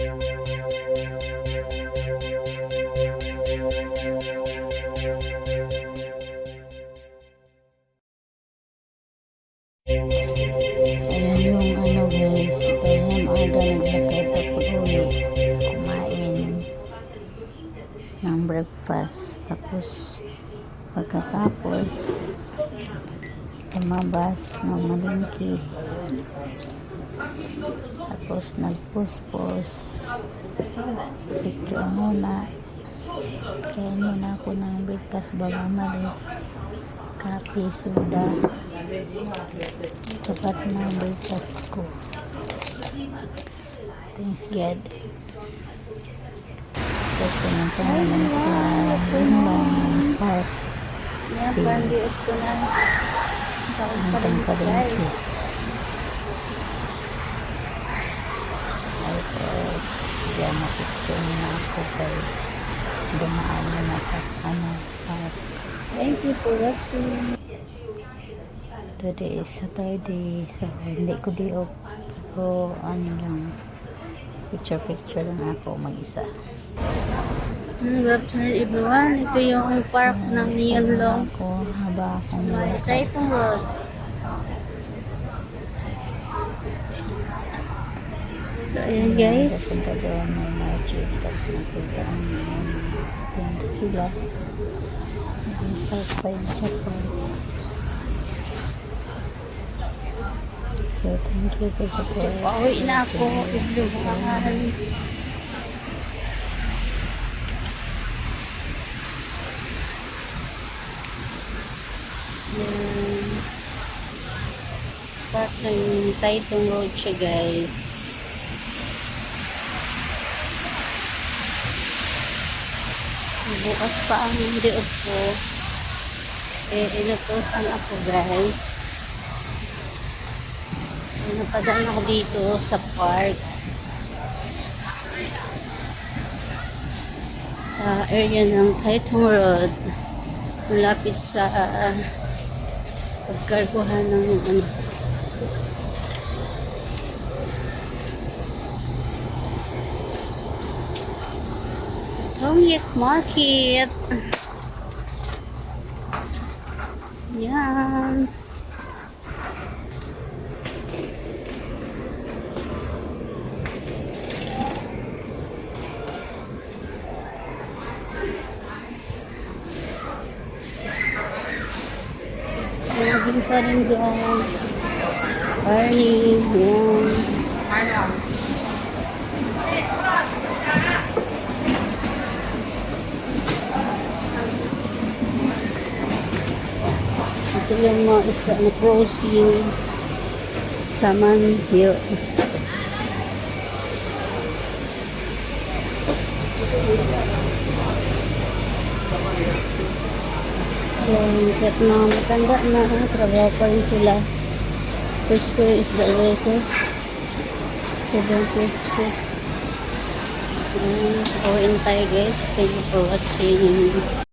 Ayan yung ano guys, kaya maaga naglakad pag-uwi, kumain ng breakfast, tapos pagkatapos lumabas ng malingki, tapos nagpuspos, picture muna, kain muna ako ng breakfast bago umalis, kape, soda, tapat na breakfast ko. Thanks God. Tapos pumunta naman sa Limbang Park. Hanggang palengke. Tapos yan, na-picture na ako guys. Dumaan na sa park. Thank you for watching. Today is Saturday, so hindi ko di-off. Pero ano lang, picture lang ako mag-isa. Good afternoon everyone. Ito yung park ng Neonlong. Ako, haba akong Try itong road. So ayan guys. Punta doon may market, tapos nakita ang tinda sila. Park pa yun siya park. So thank you for support. Pauwi na ako. Iblubangan. Park ng Taytong Road siya guys. So, bukas pa ang day-off ko. Inutosan ako guys. So, napadaan ako dito sa park. Area ng Taytong Road. Malapit sa pagkarguhan ng Tongyek Market. Yan. Naging pa rin dyan. Barney. Yan. Ito yung mga isda na crossing Saman Hill. Kahit mga matanda na trabaho pa rin sila. First ko yung isda reso. Sobrang pesto. Kawin tayo guys. Thank you for watching.